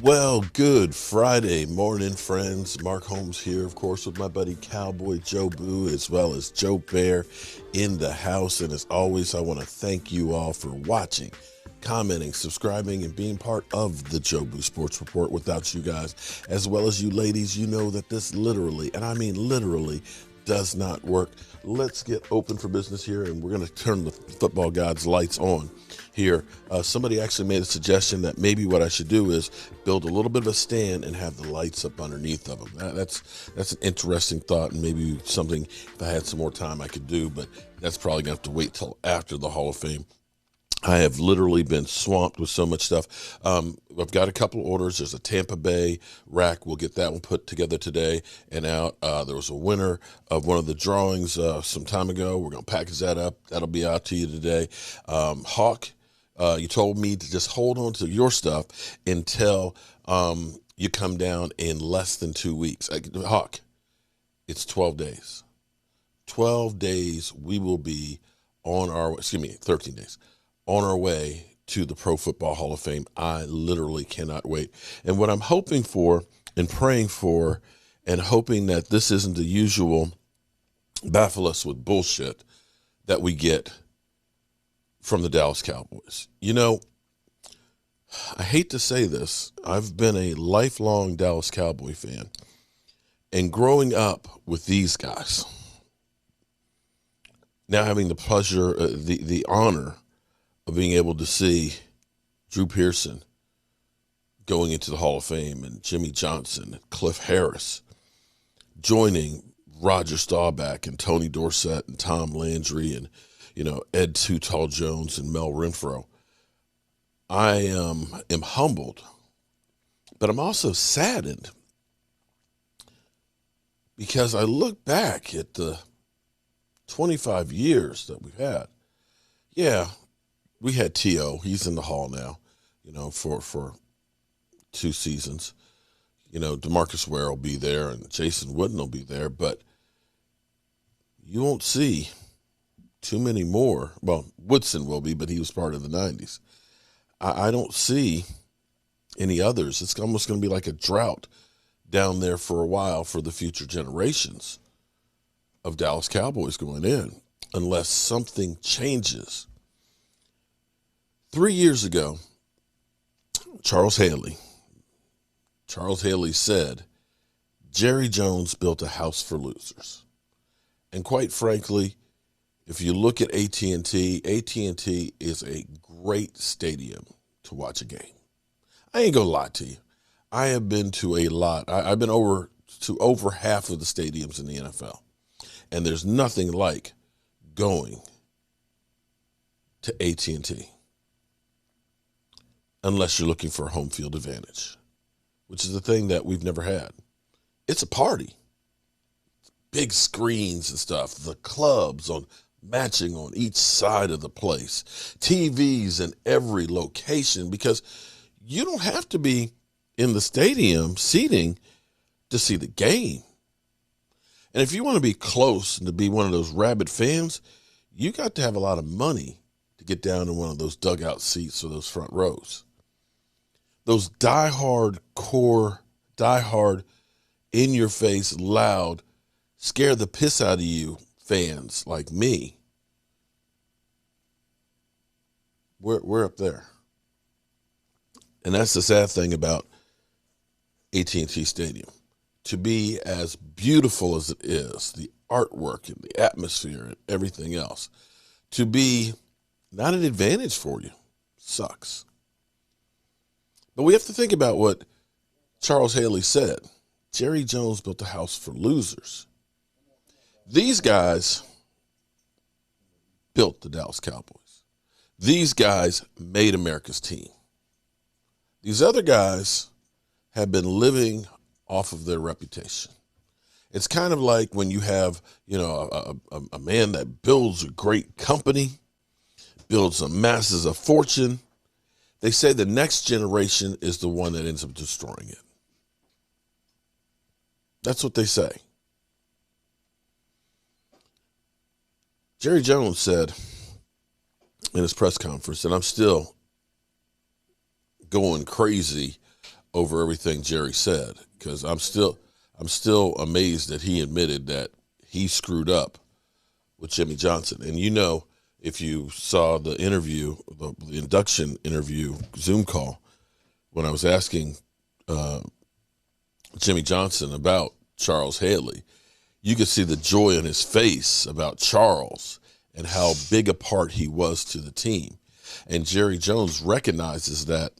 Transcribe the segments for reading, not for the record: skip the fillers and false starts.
Well, good Friday morning, friends. Mark Holmes here, of course, with my buddy Cowboy Joe Boo, as well as Joe Bear in the house. And as always, I want to thank you all for watching, commenting, subscribing, and being part of the Joe Boo Sports Report. Without you guys, as well as you ladies, you know that this literally, and I mean literally, does not work. Let's get open for business here, and we're going to turn the football god's lights on here. Somebody actually made a suggestion that maybe what I should do is build a little bit of a stand and have the lights up underneath of them. That's an interesting thought, and maybe something, if I had some more time, I could do, but that's probably going to have to wait till after the Hall of Fame. I have literally been swamped with so much stuff. I've got a couple of orders. There's a Tampa Bay rack. We'll get that one put together today and out. There was a winner of one of the drawings some time ago. We're going to package that up. That'll be out to you today. Hawk, you told me to just hold on to your stuff until you come down in less than 2 weeks. Hawk, it's 12 days. 12 days we will be on our, 13 days. On our way to the Pro Football Hall of Fame. I literally cannot wait. And what I'm hoping for and praying for and hoping that this isn't the usual baffle us with bullshit that we get from the Dallas Cowboys. You know, I hate to say this. I've been a lifelong Dallas Cowboy fan. And growing up with these guys, now having the pleasure, the honor of being able to see Drew Pearson going into the Hall of Fame and Jimmy Johnson and Cliff Harris joining Roger Staubach and Tony Dorsett and Tom Landry and, Ed Too Tall Jones and Mel Renfro. I am humbled, but I'm also saddened because I look back at the 25 years that we've had. Yeah, we had T.O. He's in the Hall now, for 2 seasons. DeMarcus Ware will be there and Jason Wooden will be there, but you won't see too many more. Well, Woodson will be, but he was part of the 90s. I don't see any others. It's almost going to be like a drought down there for a while for the future generations of Dallas Cowboys going in, unless something changes. 3 years ago, Charles Haley said, Jerry Jones built a house for losers. And quite frankly, if you look at AT&T is a great stadium to watch a game. I ain't gonna lie to you. I have been to a lot. I've been over half of the stadiums in the NFL. And there's nothing like going to AT&T. Unless you're looking for a home field advantage, which is the thing that we've never had. It's a party. Big screens and stuff. The clubs matching on each side of the place. TVs in every location, because you don't have to be in the stadium seating to see the game. And if you want to be close and to be one of those rabid fans, you got to have a lot of money to get down in one of those dugout seats or those front rows. Those diehard, in-your-face, loud, scare the piss out of you fans like me, we're up there. And that's the sad thing about AT&T Stadium. To be as beautiful as it is, the artwork and the atmosphere and everything else, to be not an advantage for you sucks. But we have to think about what Charles Haley said. Jerry Jones built a house for losers. These guys built the Dallas Cowboys. These guys made America's team. These other guys have been living off of their reputation. It's kind of like when you have, a man that builds a great company, builds amasses a fortune. They say the next generation is the one that ends up destroying it. That's what they say. Jerry Jones said in his press conference, and I'm still going crazy over everything Jerry said, because I'm still amazed that he admitted that he screwed up with Jimmy Johnson. And if you saw the interview, the induction interview Zoom call, when I was asking Jimmy Johnson about Charles Haley, you could see the joy in his face about Charles and how big a part he was to the team. And Jerry Jones recognizes that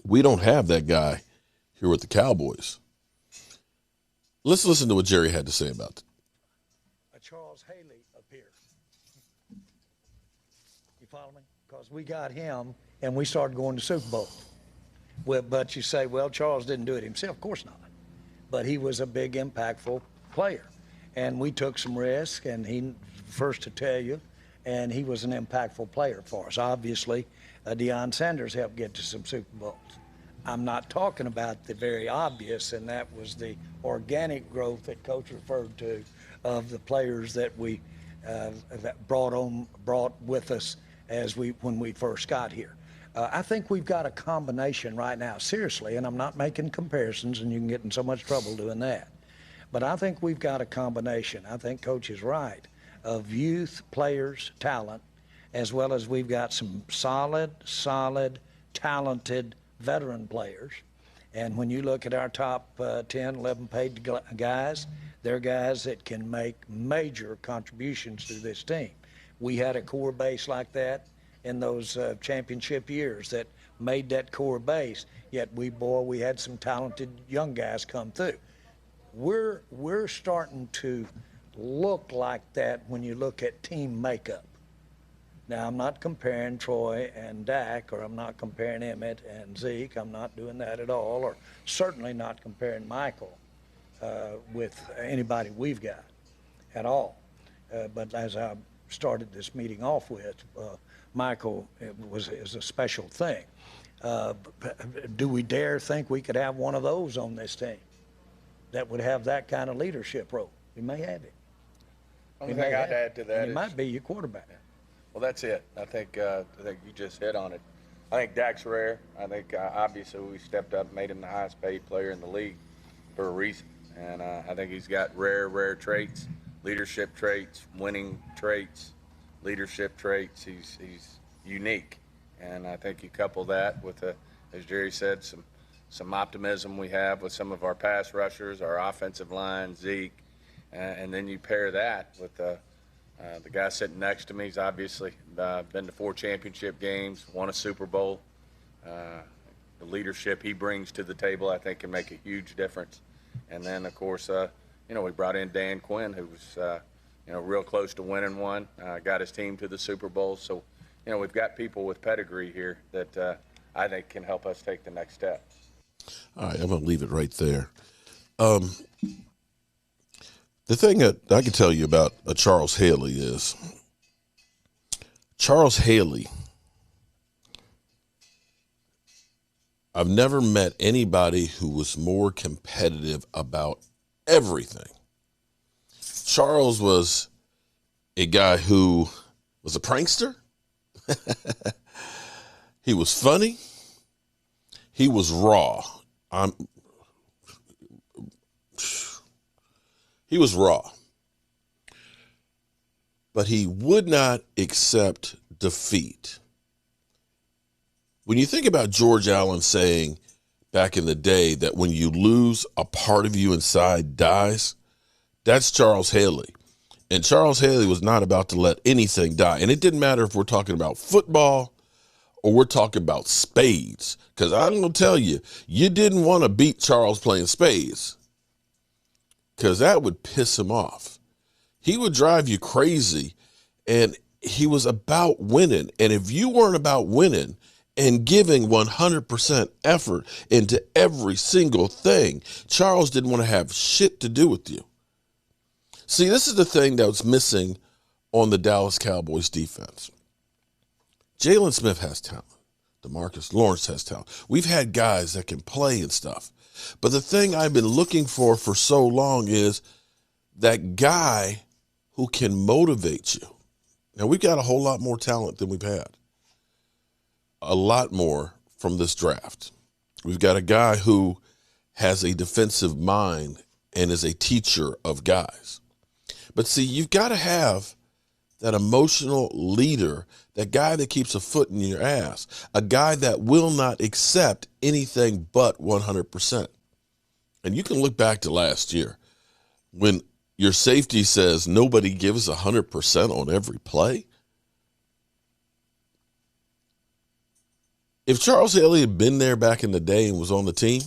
we don't have that guy here with the Cowboys. Let's listen to what Jerry had to say about it. Charles Haley up here. You follow me? Because we got him and we started going to Super Bowl. Well, but you say, well, Charles didn't do it himself. Of course not. But he was a big, impactful player. And we took some risk, and he first to tell you, and he was an impactful player for us. Obviously, Deion Sanders helped get to some Super Bowls. I'm not talking about the very obvious, and that was the organic growth that Coach referred to of the players that we that brought with us when we first got here. I think we've got a combination right now, seriously, and I'm not making comparisons, and you can get in so much trouble doing that. But I think we've got a combination. I think Coach is right, of youth players, talent, as well as we've got some solid, talented veteran players. And when you look at our top 10, 11 paid guys, they're guys that can make major contributions to this team. We had a core base like that in those championship years that made that core base, yet we had some talented young guys come through. We're starting to look like that when you look at team makeup. Now, I'm not comparing Troy and Dak, or I'm not comparing Emmett and Zeke. I'm not doing that at all, or certainly not comparing Michael with anybody we've got at all. But as I started this meeting off with, Michael is a special thing. Do we dare think we could have one of those on this team that would have that kind of leadership role? We may have it. Only thing I'd add to that is, might be your quarterback. Well, that's it. I think you just hit on it. I think Dak's rare. I think obviously we stepped up, made him the highest paid player in the league for a reason. And I think he's got rare traits, leadership traits, winning traits, leadership traits. He's unique. And I think you couple that with, as Jerry said, some optimism we have with some of our pass rushers, our offensive line, Zeke, and then you pair that with the guy sitting next to me. He's obviously been to 4 championship games, won a Super Bowl. The leadership he brings to the table, I think, can make a huge difference. And then, of course, we brought in Dan Quinn, who was, real close to winning one, got his team to the Super Bowl. So, we've got people with pedigree here that I think can help us take the next step. All right, I'm going to leave it right there. The thing that I can tell you about Charles Haley is Charles Haley, I've never met anybody who was more competitive about everything. Charles was a guy who was a prankster. He was funny. He was raw. He was raw. But he would not accept defeat. When you think about George Allen saying back in the day that when you lose, a part of you inside dies, that's Charles Haley. And Charles Haley was not about to let anything die. And it didn't matter if we're talking about football or we're talking about spades. Because I'm going to tell you, you didn't want to beat Charles playing spades, because that would piss him off. He would drive you crazy, and he was about winning. And if you weren't about winning and giving 100% effort into every single thing, Charles didn't want to have shit to do with you. See, this is the thing that was missing on the Dallas Cowboys defense. Jalen Smith has talent. DeMarcus Lawrence has talent. We've had guys that can play and stuff. But the thing I've been looking for so long is that guy who can motivate you. Now, we've got a whole lot more talent than we've had. A lot more from this draft. We've got a guy who has a defensive mind and is a teacher of guys. But see, you've got to have that emotional leader, that guy that keeps a foot in your ass, a guy that will not accept anything but 100%. And you can look back to last year when your safety says nobody gives 100% on every play. If Charles Haley had been there back in the day and was on the team,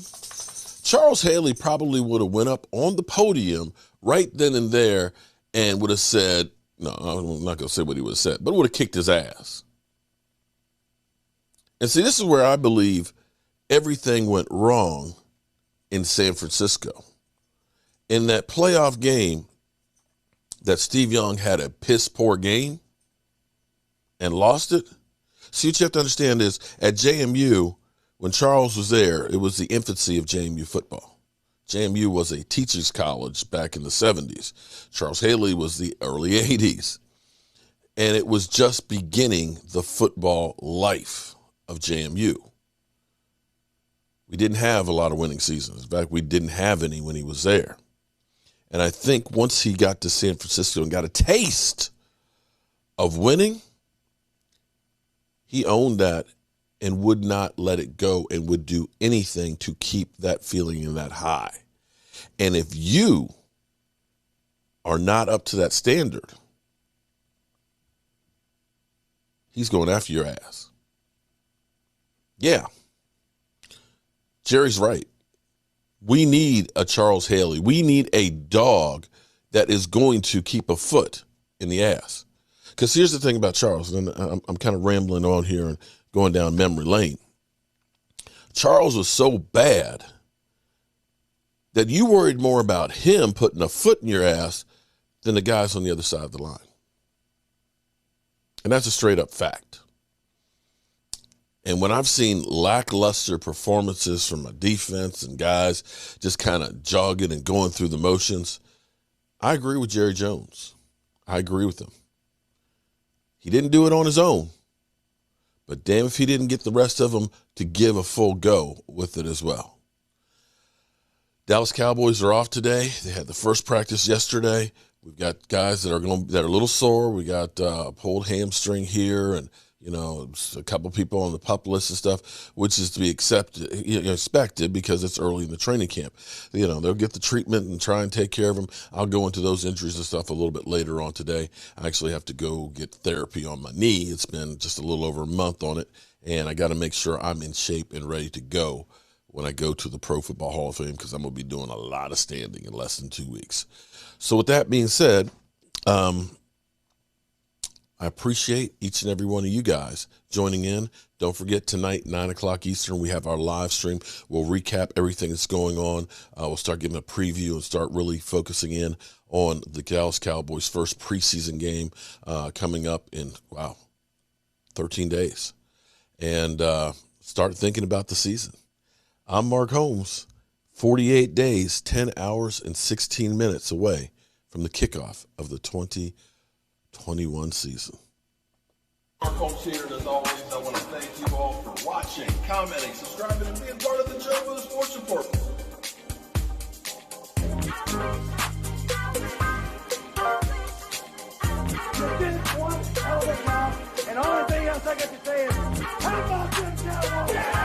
Charles Haley probably would have went up on the podium right then and there and would have said, no, I'm not going to say what he would have said, but would have kicked his ass. And see, this is where I believe everything went wrong in San Francisco. In that playoff game that Steve Young had a piss-poor game and lost it, see, what you have to understand is at JMU, when Charles was there, it was the infancy of JMU football. JMU was a teachers college back in the 70s. Charles Haley was the early 80s. And it was just beginning the football life of JMU. We didn't have a lot of winning seasons. In fact, we didn't have any when he was there. And I think once he got to San Francisco and got a taste of winning, he owned that and would not let it go and would do anything to keep that feeling and that high. And if you are not up to that standard, he's going after your ass. Yeah. Jerry's right. We need a Charles Haley. We need a dog that is going to keep a foot in the ass. Because here's the thing about Charles, and I'm kind of rambling on here and going down memory lane. Charles was so bad that you worried more about him putting a foot in your ass than the guys on the other side of the line. And that's a straight up fact. And when I've seen lackluster performances from a defense and guys just kind of jogging and going through the motions, I agree with Jerry Jones. I agree with him. He didn't do it on his own. But damn if he didn't get the rest of them to give a full go with it as well. Dallas Cowboys are off today. They had the first practice yesterday. We've got guys that are a little sore. We got a pulled hamstring here, and a couple people on the PUP list and stuff, which is to be expected because it's early in the training camp. They'll get the treatment and try and take care of them. I'll go into those injuries and stuff a little bit later on today. I actually have to go get therapy on my knee. It's been just a little over a month on it, and I got to make sure I'm in shape and ready to go when I go to the Pro Football Hall of Fame, because I'm going to be doing a lot of standing in less than 2 weeks. So with that being said, I appreciate each and every one of you guys joining in. Don't forget, tonight, 9 o'clock Eastern, we have our live stream. We'll recap everything that's going on. We'll start giving a preview and start really focusing in on the Dallas Cowboys' first preseason game coming up in, 13 days. And start thinking about the season. I'm Mark Holmes, 48 days, 10 hours, and 16 minutes away from the kickoff of the 2021 season. Mark Holmes here, and as always, I want to thank you all for watching, commenting, subscribing, and being part of the Joe Boo Sports Report. You did one hell of a job, and the only thing else I got to say is, how about them Cowboys?